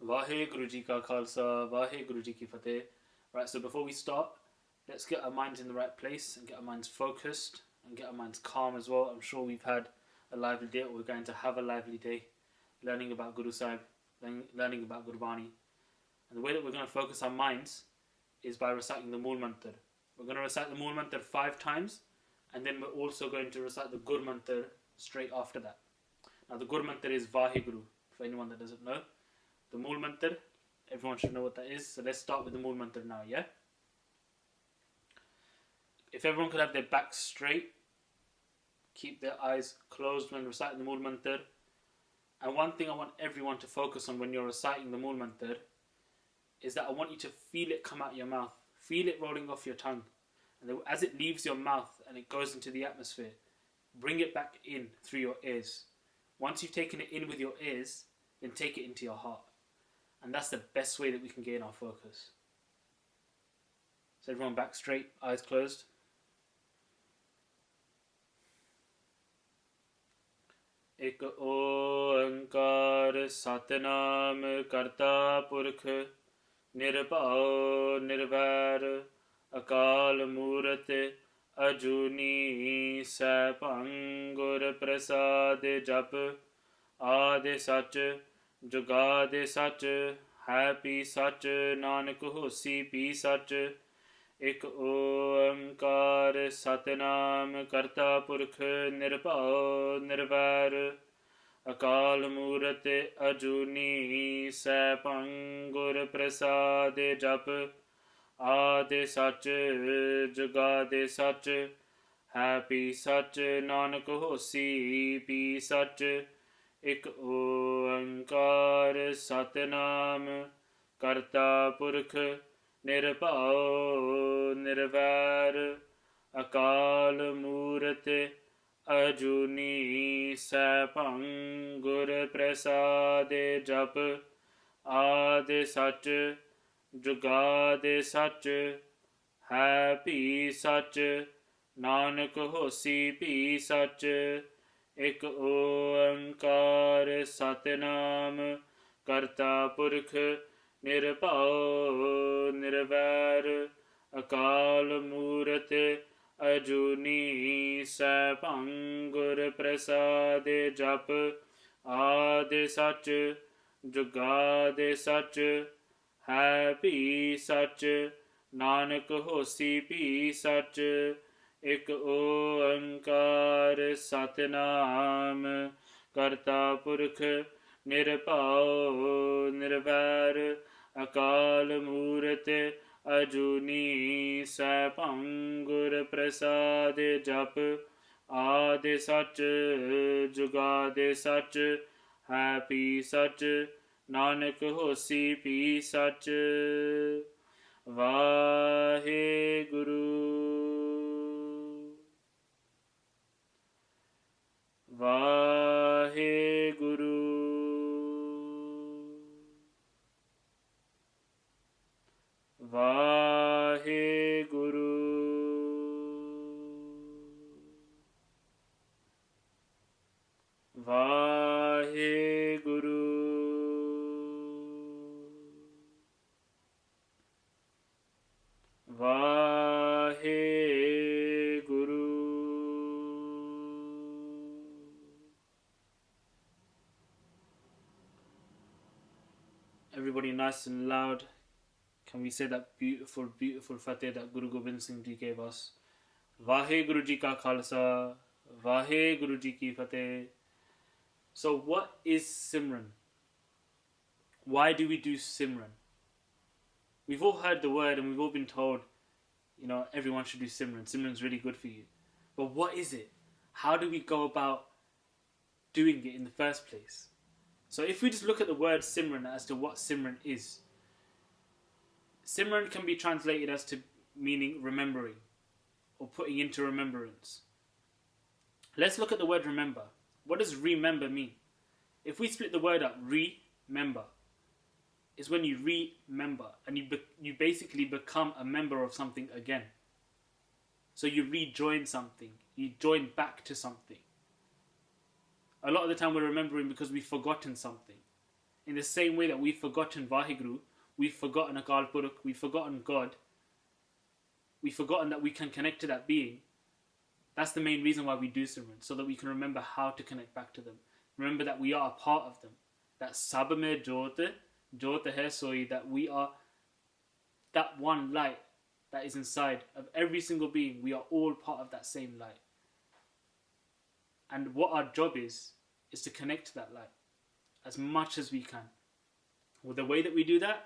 Vaheguru Ji Ka Khalsa, Vaheguru Ji Ki Fateh. Right, so before we start, let's get our minds in the right place and get our minds focused and get our minds calm as well. I'm sure we've had a lively day, or we're going to have a lively day, learning about Guru Sahib, learning about Gurbani. And the way that we're going to focus our minds is by reciting the Mool Mantar. We're going to recite the Mool Mantar 5 times, and then we're also going to recite the Gur Mantar straight after that. Now the Gur Mantar is Vaheguru, for anyone that doesn't know. The Mool Mantar, everyone should know what that is. So let's start with the Mool Mantar now, yeah? If everyone could have their backs straight, keep their eyes closed when reciting the Mool Mantar. And one thing I want everyone to focus on when you're reciting the Mool Mantar is that I want you to feel it come out your mouth. Feel it rolling off your tongue. And as it leaves your mouth and it goes into the atmosphere, bring it back in through your ears. Once you've taken it in with your ears, then take it into your heart. And that's the best way that we can gain our focus. So everyone back straight, eyes closed. Ek oankar satnam karta purkh nirbhau nirvair akal murte ajuni sapangur prasad jap ade sach jugade sach happy sach nanak hosi pi sach ek oankar satnam karta purkh nirbhau nirvair akal murte ajuni sapangur prasad jap ade sach jugade sach happy sach nanak hosi pi sach ek oankar satnam karta purkh nirbhau nirvair akal murte ajuni sapangur prasade jap ade sach jugade sach happy sach nanak hosi pi sach ek oankar satnam karta purkh nirbhau nirvair akal murte ajuni sapangur prasade jap ade sach jugade sach happy sach nanak hosi pi sach ek oankar satnam karta purkh nirbhau nirvair akal murte ajuni sapangur prasade jap ade sach jugade sach happy sach nanak hosi pi sach Vaheguru Vaheguru Vaheguru Vaheguru Vaheguru Everybody nice and loud. Can we say that beautiful, beautiful Fateh that Guru Gobind Singh Ji gave us? Vaheguru Ji Ka Khalsa, Vaheguru Ji Ki Fateh. So what is Simran? Why do we do Simran? We've all heard the word and we've all been told, everyone should do Simran. Simran's really good for you. But what is it? How do we go about doing it in the first place? So if we just look at the word Simran as to what Simran is, Simran can be translated as to meaning remembering or putting into remembrance. Let's look at the word remember. What does remember mean? If we split the word up, remember is when you remember and you basically become a member of something again. So you rejoin something, you join back to something. A lot of the time we're remembering because we've forgotten something. In the same way that we've forgotten Vaheguru, we've forgotten Akal Purakh, we've forgotten God, we've forgotten that we can connect to that being. That's the main reason why we do Simran, so that we can remember how to connect back to them. Remember that we are a part of them. That Sab mein jyot hai soi, that we are that one light that is inside of every single being. We are all part of that same light. And what our job is to connect to that light as much as we can. Well, the way that we do that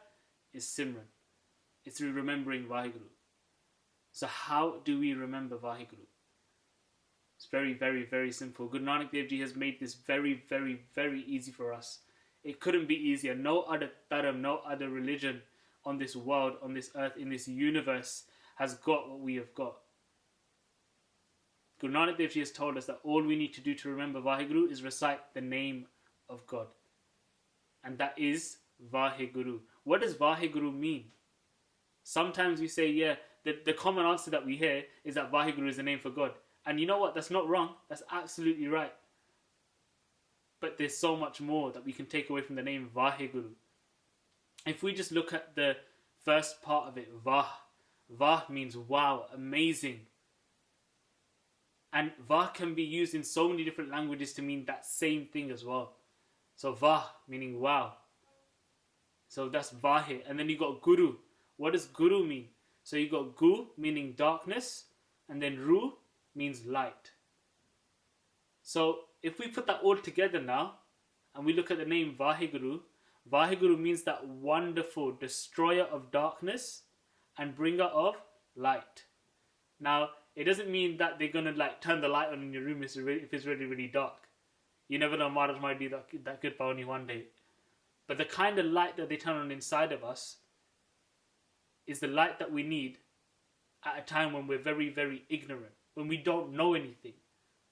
is Simran. It's through remembering Vaheguru. So how do we remember Vaheguru? It's very, very, very simple. Guru Nanak Dev Ji has made this very, very, very easy for us. It couldn't be easier. No other dharam, no other religion on this world, on this earth, in this universe has got what we have got. Guru Nanak Dev Ji has told us that all we need to do to remember Vaheguru is recite the name of God. And that is Vaheguru. What does Vaheguru mean? Sometimes we say, yeah, the common answer that we hear is that Vaheguru is the name for God. And you know what? That's not wrong. That's absolutely right. But there's so much more that we can take away from the name Vaheguru. If we just look at the first part of it, Vah. Vah means wow, amazing. And Vah can be used in so many different languages to mean that same thing as well. So Vah meaning wow. So that's Vahe. And then you got Guru. What does Guru mean? So you got Gu meaning darkness, and then Ru means light. So if we put that all together now, and we look at the name Vaheguru, Vaheguru means that wonderful destroyer of darkness and bringer of light. Now, it doesn't mean that they're going to like turn the light on in your room if it's really, really dark. You never know, Maharaj might do that good for only one day. But the kind of light that they turn on inside of us is the light that we need at a time when we're very, very ignorant, when we don't know anything.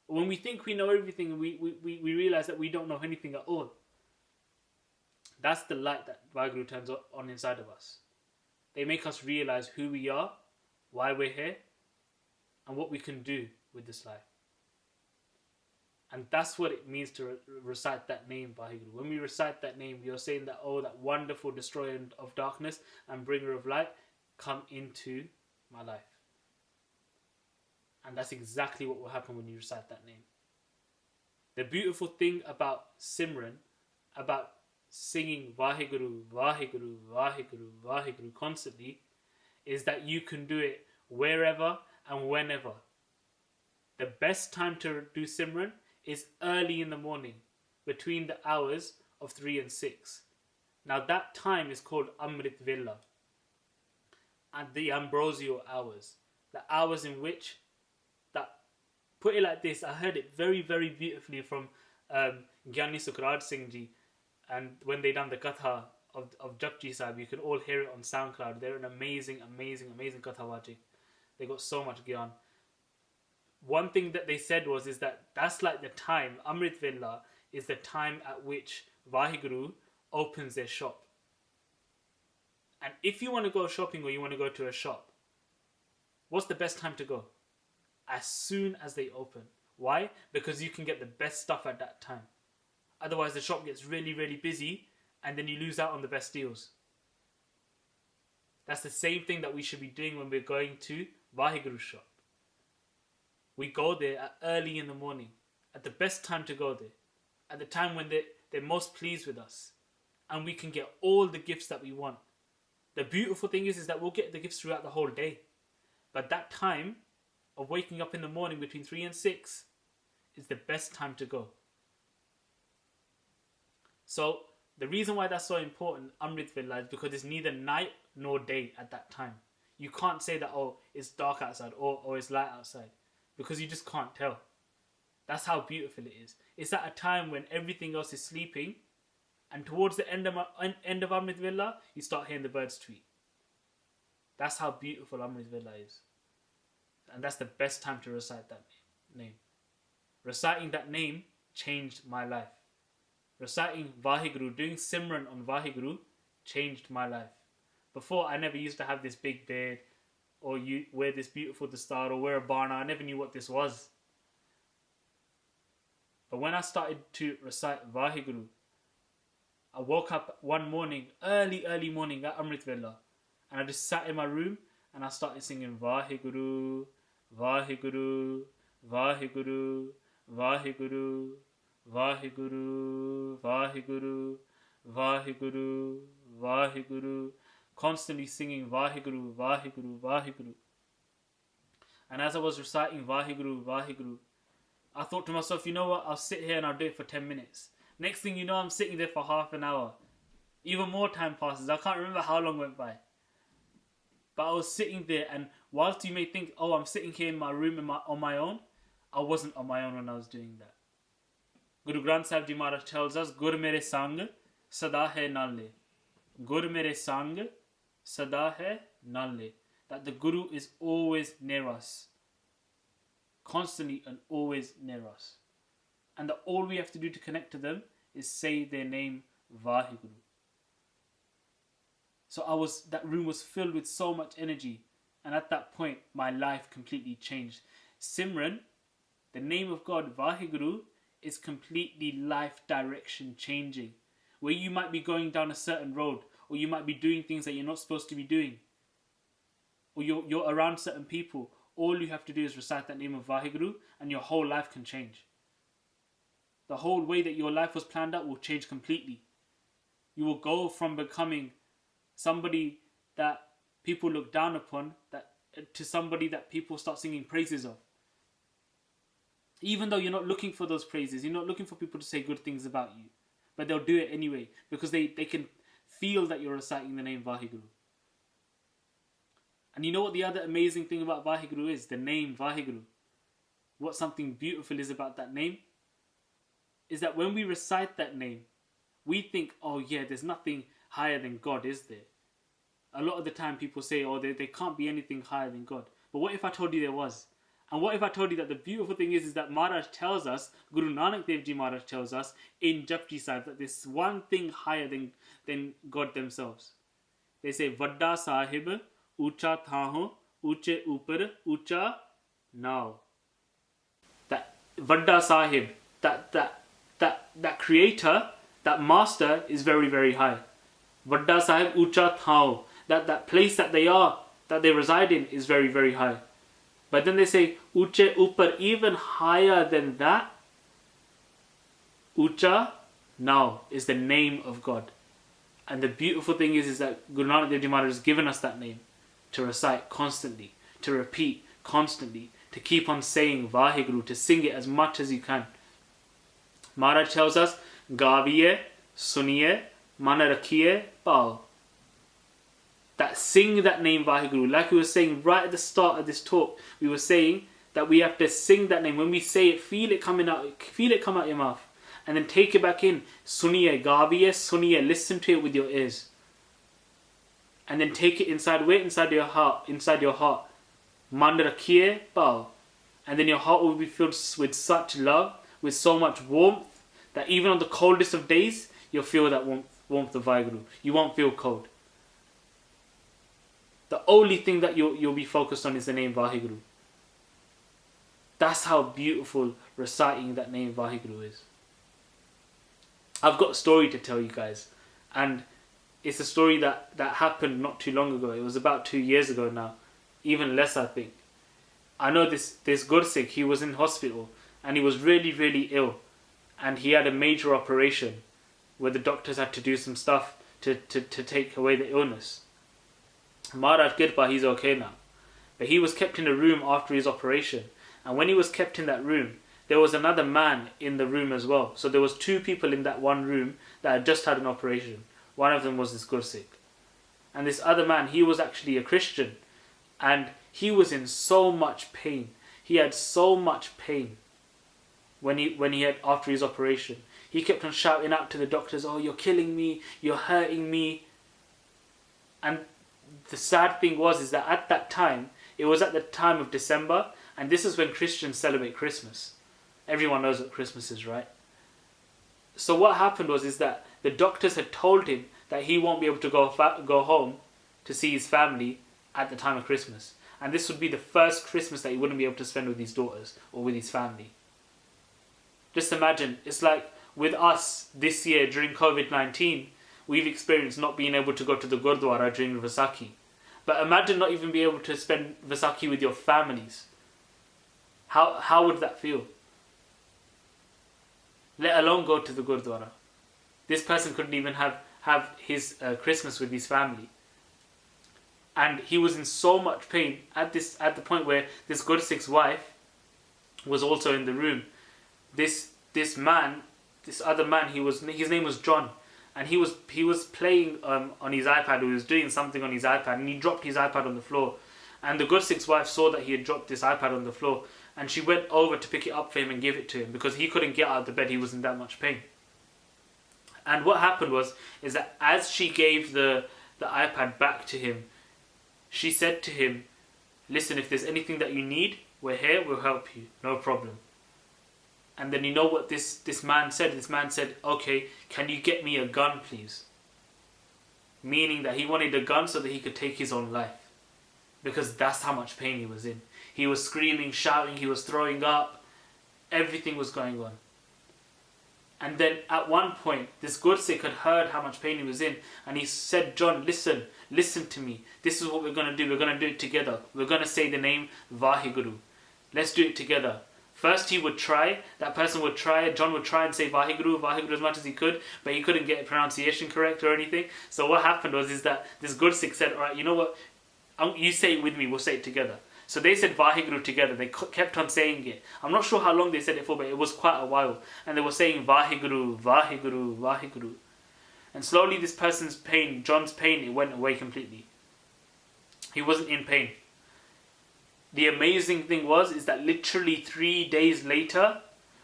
Or when we think we know everything and we realize that we don't know anything at all. That's the light that Vaheguru turns on inside of us. They make us realize who we are, why we're here, and what we can do with this life. And that's what it means to recite that name, Vaheguru. When we recite that name, we are saying that, oh, that wonderful destroyer of darkness and bringer of light, come into my life. And that's exactly what will happen when you recite that name. The beautiful thing about Simran, about singing Vaheguru, Vaheguru, Vaheguru, Vaheguru constantly, is that you can do it wherever and whenever. The best time to do Simran is early in the morning, between the hours of 3 and 6. Now that time is called Amrit Vela, and the ambrosial hours. The hours in which, put it like this, I heard it very, very beautifully from Gyani Sukraj Singh Ji, and when they done the Katha of Japji Sahib, you can all hear it on SoundCloud. They're an amazing, amazing, amazing Katha Vajik. They got so much Gyan. One thing that they said is that that's like the time, Amrit Vela is the time at which Vaheguru opens their shop. And if you want to go shopping or you want to go to a shop, what's the best time to go? As soon as they open. Why? Because you can get the best stuff at that time. Otherwise the shop gets really, really busy and then you lose out on the best deals. That's the same thing that we should be doing when we're going to Vaheguru's shop. We go there at early in the morning, at the best time to go there, at the time when they're most pleased with us, and we can get all the gifts that we want. The beautiful thing is that we'll get the gifts throughout the whole day. But that time of waking up in the morning between 3 and 6 is the best time to go. So the reason why that's so important, Amrit Vela, is because it's neither night nor day at that time. You can't say that, oh, it's dark outside or it's light outside, because you just can't tell. That's how beautiful it is. It's at a time when everything else is sleeping, and towards the end of Amrit Vela, you start hearing the birds tweet. That's how beautiful Amrit Vela is. And that's the best time to recite that name. Reciting that name changed my life. Reciting Vaheguru, doing Simran on Vaheguru, changed my life. Before, I never used to have this big beard, or you wear this beautiful dastar, or wear a barna. I never knew what this was. But when I started to recite Vaheguru, I woke up one morning, early morning at Amrit Vela, and I just sat in my room and I started singing Vaheguru, Vaheguru, Vaheguru, Vaheguru, Vaheguru, Vaheguru, Vaheguru, Vaheguru, constantly singing Vaheguru, Vaheguru, Vaheguru. And as I was reciting Vaheguru, Vaheguru, I thought to myself, you know what, I'll sit here and I'll do it for 10 minutes. Next thing you know, I'm sitting there for half an hour. Even more time passes. I can't remember how long went by. But I was sitting there, and whilst you may think, oh, I'm sitting here in my room on my own, I wasn't on my own when I was doing that. Guru Granth Sahib Ji Maharaj tells us, Gur mere sang, sada hai nalle. Gur mere sang, sada hai nalle. That the Guru is always near us. Constantly and always near us. And that all we have to do to connect to them is say their name, Vaheguru. So that room was filled with so much energy. And at that point, my life completely changed. Simran, the name of God, Vaheguru, is completely life direction changing. Where you might be going down a certain road, or you might be doing things that you're not supposed to be doing, or you're around certain people, all you have to do is recite that name of Vaheguru and your whole life can change. The whole way that your life was planned out will change completely. You will go from becoming somebody that people look down upon to somebody that people start singing praises of. Even though you're not looking for those praises, you're not looking for people to say good things about you, but they'll do it anyway because they can feel that you're reciting the name Vaheguru. And you know what the other amazing thing about Vaheguru is? The name Vaheguru. What something beautiful is about that name is that when we recite that name, we think, oh yeah, there's nothing higher than God, is there? A lot of the time people say, oh, there can't be anything higher than God. But what if I told you there was? And what if I told you that the beautiful thing is that Maharaj tells us, Guru Nanak Dev Ji Maharaj tells us in Japji Sahib that there's one thing higher than God themselves. They say, Vadda Sahib, Ucha Thaho, Uche Upar, Ucha Now. That Vadda Sahib, that creator, that master is very, very high. Vadda Sahib Ucha Thao, that place that they reside in is very, very high. But then they say Uche Upar, even higher than that, Ucha Now is the name of God. And the beautiful thing is that Guru Nanak Dev Ji Maharaj has given us that name to recite constantly, to repeat constantly, to keep on saying Vaheguru, to sing it as much as you can. Maharaj tells us, Gaviye, Suniye, Mana Rakhiye, Pao. That sing that name Vaheguru. Like we were saying right at the start of this talk, we were saying that we have to sing that name. When we say it, feel it come out your mouth. And then take it back in. Suniye, Gaviye, Suniye. Listen to it with your ears. And then take it inside. Wait inside your heart. Mana Rakhiye, Pao. And then your heart will be filled with such love, with so much warmth, that even on the coldest of days, you'll feel that warmth of Vaheguru. You won't feel cold. The only thing that you'll be focused on is the name Vaheguru. That's how beautiful reciting that name Vaheguru is. I've got a story to tell you guys. And it's a story that happened not too long ago. It was about 2 years ago now. Even less, I think. I know this Gursikh, he was in hospital. And he was really, really ill. And he had a major operation where the doctors had to do some stuff to take away the illness. Maharaj Kirpa, he's okay now. But he was kept in a room after his operation. And when he was kept in that room, there was another man in the room as well. So there was 2 people in that one room that had just had an operation. One of them was this Gursikh. And this other man, he was actually a Christian. And he was in so much pain. He had so much pain when he had after his operation. He kept on shouting out to the doctors, oh, you're killing me, you're hurting me. And the sad thing is that at that time, it was at the time of December, and this is when Christians celebrate Christmas. Everyone knows what Christmas is, right? So what happened is that the doctors had told him that he won't be able to go home to see his family at the time of Christmas. And this would be the first Christmas that he wouldn't be able to spend with his daughters or with his family. Just imagine, it's like with us this year during COVID-19, we've experienced not being able to go to the Gurdwara during Vaisakhi. But imagine not even being able to spend Vaisakhi with your families. How would that feel? Let alone go to the Gurdwara. This person couldn't even have his Christmas with his family. And he was in so much pain at the point where this Gursikh's wife was also in the room. This other man, his name was John, and he was playing on his iPad, or he was doing something on his iPad, and he dropped his iPad on the floor. And the Gursikh's wife saw that he had dropped this iPad on the floor, and she went over to pick it up for him and give it to him because he couldn't get out of the bed. He was in that much pain. And what happened is that as she gave the iPad back to him, she said to him, "Listen, if there's anything that you need, we're here, we'll help you, no problem." And then you know what this man said? This man said, "Okay, can you get me a gun, please?" Meaning that he wanted a gun so that he could take his own life. Because that's how much pain he was in. He was screaming, shouting, he was throwing up. Everything was going on. And then at one point, this Gursikh had heard how much pain he was in. And he said, "John, listen to me. This is what we're going to do. We're going to do it together. We're going to say the name Vaheguru. Let's do it together." First he would try, that person would try, John would try and say Vaheguru as much as he could, but he couldn't get pronunciation correct or anything. So what happened was that this Gursikh said, "Alright, you know what, you say it with me, we'll say it together." So they said Vaheguru together, they kept on saying it. I'm not sure how long they said it for, but it was quite a while. And they were saying Vaheguru, Vaheguru, Vaheguru. And slowly this person's pain, John's pain, it went away completely. He wasn't in pain. The amazing thing is that literally 3 days later,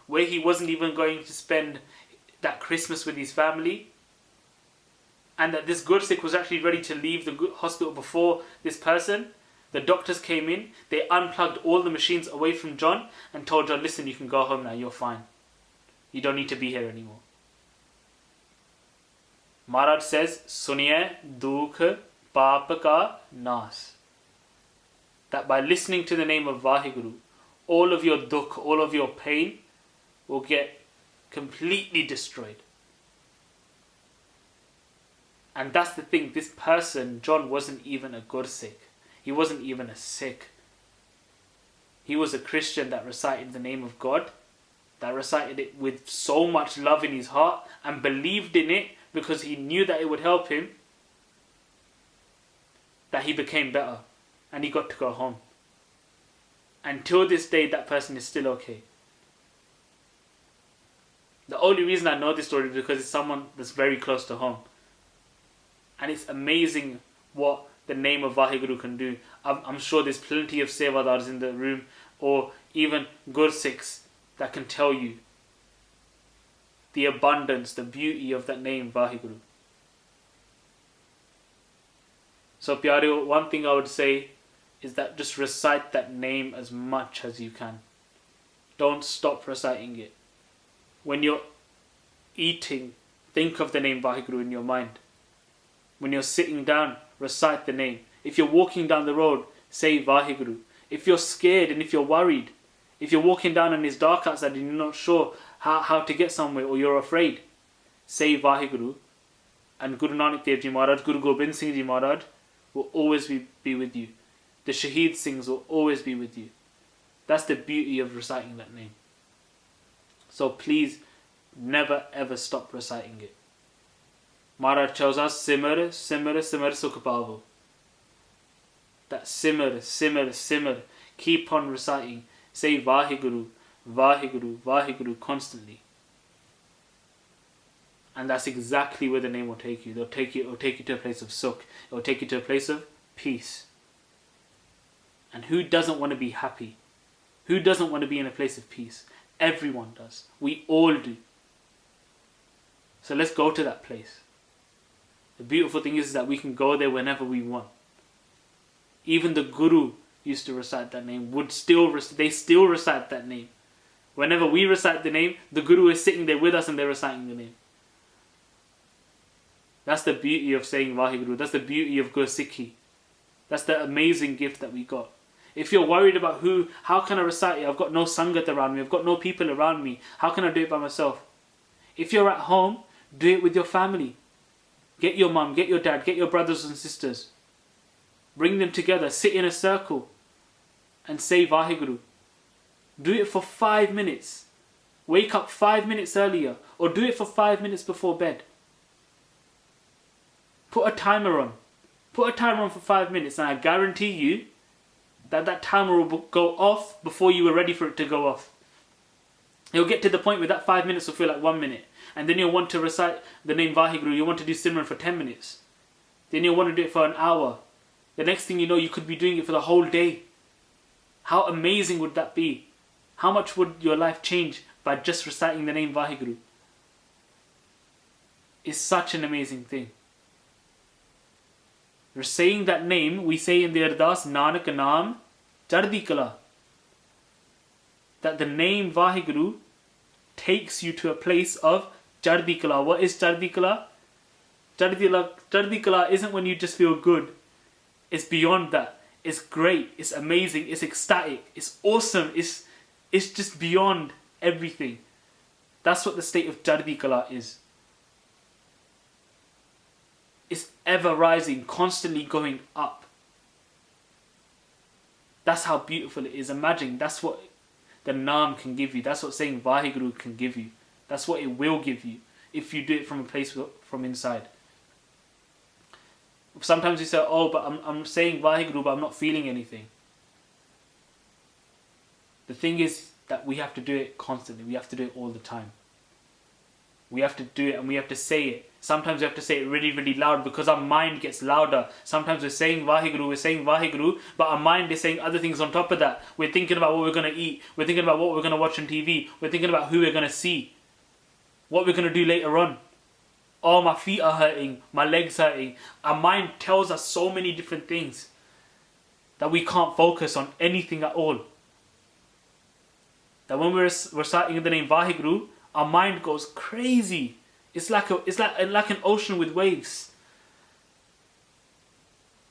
where he wasn't even going to spend that Christmas with his family, and that this Gursikh was actually ready to leave the hospital before this person, the doctors came in, they unplugged all the machines away from John and told John, "Listen, you can go home now, you're fine. You don't need to be here anymore." Maharaj says, "Suniye dukh paap ka nas." That by listening to the name of Vaheguru, all of your dukh, all of your pain will get completely destroyed. And that's the thing, this person, John, wasn't even a Gursikh. He wasn't even a Sikh. He was a Christian that recited the name of God, that recited it with so much love in his heart and believed in it because he knew that it would help him, that he became better. And he got to go home. Until this day, that person is still okay. The only reason I know this story is because it's someone that's very close to home. And it's amazing what the name of Vaheguru can do. I'm sure there's plenty of Sevadars in the room, or even Gursikhs that can tell you the abundance, the beauty of that name Vaheguru. So Pyareo, one thing I would say is that just recite that name as much as you can. Don't stop reciting it. When you're eating, think of the name Vaheguru in your mind. When you're sitting down, recite the name. If you're walking down the road, say Vaheguru. If you're scared and if you're worried, if you're walking down and it's dark outside and you're not sure how to get somewhere, or you're afraid, say Vaheguru. And Guru Nanak Dev Ji Maharaj, Guru Gobind Singh Ji Maharaj will always be with you. The Shaheed Singhs will always be with you. That's the beauty of reciting that name. So please, never ever stop reciting it. Maharaj tells us, Simar, Simar, Simar Sukh Pavo. That Simar, Simar, Simar. Keep on reciting. Say Vaheguru, Vaheguru, Vaheguru constantly. And that's exactly where the name will take you. It will take you to a place of sukh. It will take you to a place of peace. And who doesn't want to be happy? Who doesn't want to be in a place of peace? Everyone does. We all do. So let's go to that place. The beautiful thing is that we can go there whenever we want. Even the Guru used to recite that name. They still recite that name. Whenever we recite the name, the Guru is sitting there with us and they're reciting the name. That's the beauty of saying Vaheguru. That's the beauty of Gursikhi. That's the amazing gift that we got. If you're worried about how can I recite it? I've got no sangat around me. I've got no people around me. How can I do it by myself? If you're at home, do it with your family. Get your mum, get your dad, get your brothers and sisters. Bring them together, sit in a circle and say Vaheguru. Do it for 5 minutes. Wake up 5 minutes earlier, or do it for 5 minutes before bed. Put a timer on. Put a timer on for 5 minutes, and I guarantee you that that timer will go off before you were ready for it to go off. You'll get to the point where that 5 minutes will feel like 1 minute. And then you'll want to recite the name Vaheguru. You'll want to do Simran for 10 minutes. Then you'll want to do it for an hour. The next thing you know, you could be doing it for the whole day. How amazing would that be? How much would your life change by just reciting the name Vaheguru? It's such an amazing thing. We're saying that name, we say in the Ardas, Nanak Naam Chardi Kala. That the name Vaheguru takes you to a place of Chardi Kala. What is Chardi Kala? Chardi Kala isn't when you just feel good. It's beyond that. It's great. It's amazing. It's ecstatic. It's awesome. It's just beyond everything. That's what the state of Chardi Kala is. It's ever rising, constantly going up. That's how beautiful it is. Imagine, that's what the Naam can give you. That's what saying Vaheguru can give you. That's what it will give you if you do it from a place from inside. Sometimes you say, oh, but I'm saying Vaheguru, but I'm not feeling anything. The thing is that we have to do it constantly. We have to do it all the time. We have to do it and we have to say it. Sometimes we have to say it really, really loud because our mind gets louder. Sometimes we're saying Vaheguru, but our mind is saying other things on top of that. We're thinking about what we're going to eat. We're thinking about what we're going to watch on TV. We're thinking about who we're going to see. What we're going to do later on. Oh, my feet are hurting. My legs hurting. Our mind tells us so many different things that we can't focus on anything at all. That when we're reciting the name Vaheguru, our mind goes crazy. It's like an ocean with waves.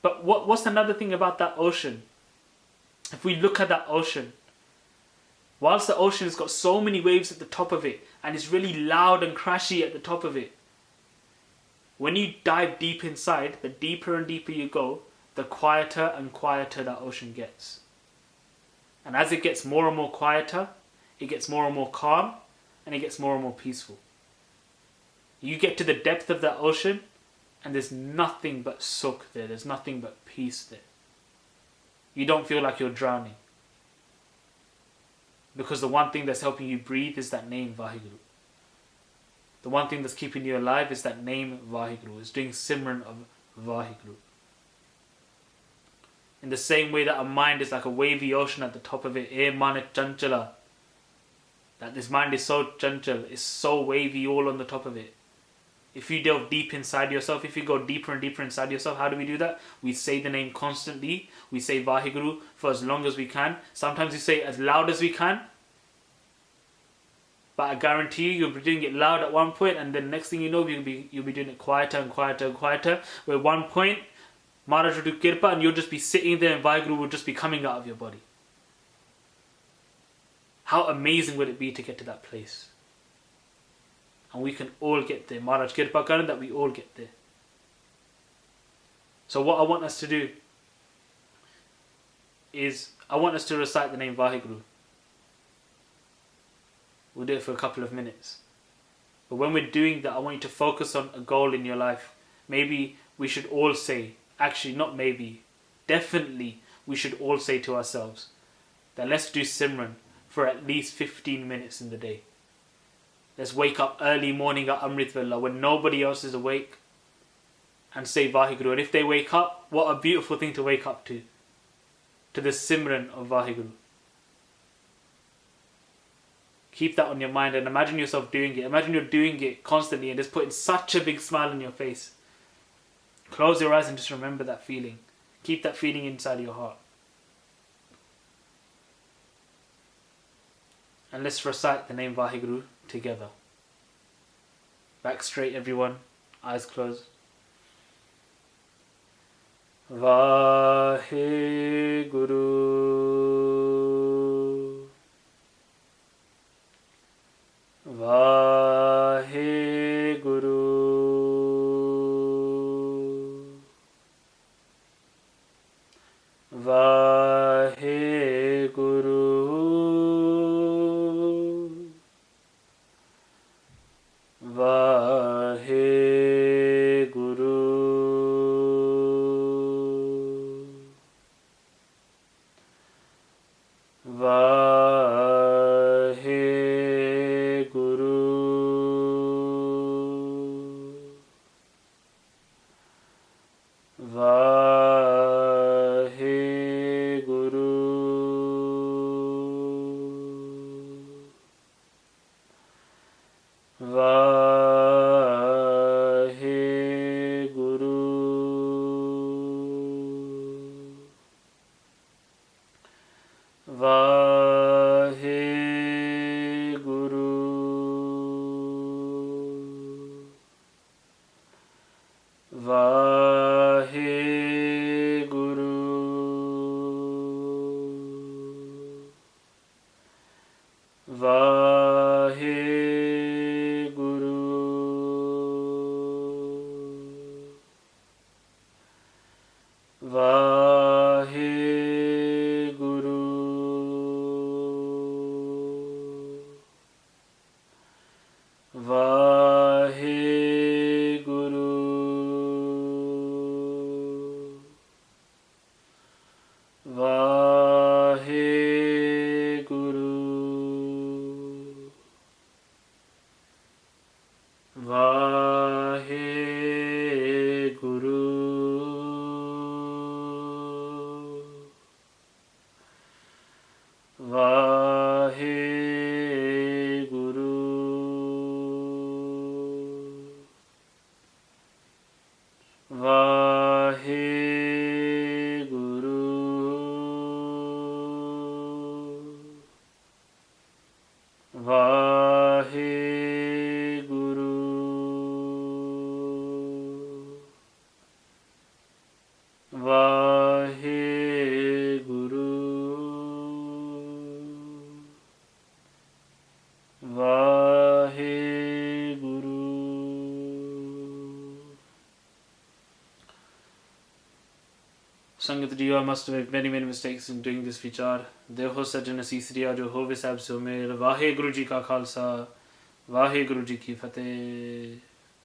But what's another thing about that ocean? If we look at that ocean, whilst the ocean has got so many waves at the top of it, and it's really loud and crashy at the top of it, when you dive deep inside, the deeper and deeper you go, the quieter and quieter that ocean gets. And as it gets more and more quieter, it gets more and more calm, and it gets more and more peaceful. You get to the depth of that ocean and there's nothing but sukh there. There's nothing but peace there. You don't feel like you're drowning. Because the one thing that's helping you breathe is that name Vaheguru. The one thing that's keeping you alive is that name Vaheguru. It's doing Simran of Vaheguru. In the same way that a mind is like a wavy ocean at the top of it. E mane chanchala. That this mind is so chanchal, is so wavy all on the top of it. If you delve deep inside yourself, if you go deeper and deeper inside yourself, how do we do that? We say the name constantly. We say Vaheguru for as long as we can. Sometimes we say it as loud as we can. But I guarantee you, you'll be doing it loud at one point, and then next thing you know, you'll be doing it quieter and quieter and quieter. Where at one point, Maharaj will do kirpa, and you'll just be sitting there, and Vaheguru will just be coming out of your body. How amazing would it be to get to that place? And we can all get there. Maharaj kirpa karan that we all get there. So what I want us to do is, I want us to recite the name Vaheguru. We'll do it for a couple of minutes. But when we're doing that, I want you to focus on a goal in your life. Maybe we should all say, actually not maybe, definitely we should all say to ourselves that let's do Simran for at least 15 minutes in the day. Let's wake up early morning at Amrit Vela when nobody else is awake and say Vaheguru. And if they wake up, what a beautiful thing to wake up to the Simran of Vaheguru. Keep that on your mind and imagine yourself doing it. Imagine you're doing it constantly and just putting such a big smile on your face. Close your eyes and just remember that feeling. Keep that feeling inside your heart. And let's recite the name Vaheguru together. Back straight, everyone. Eyes closed. Vaheguru. Vaheguru. Vaheguru. Vaheguru. Vaheguru. Vaheguru. Vaheguru. Vaheguru. Vaheguru. Vaheguru. Vaheguru. Vaheguru. Vaheguru. Vaheguru. Vaheguru. Vaheguru. Sangat ji, I must have made many mistakes in doing this vichar. Dekho sajjan asisriya jo hove sahab se mere. Vaheguru ji ka khalsa, Vaheguru ji ki fateh.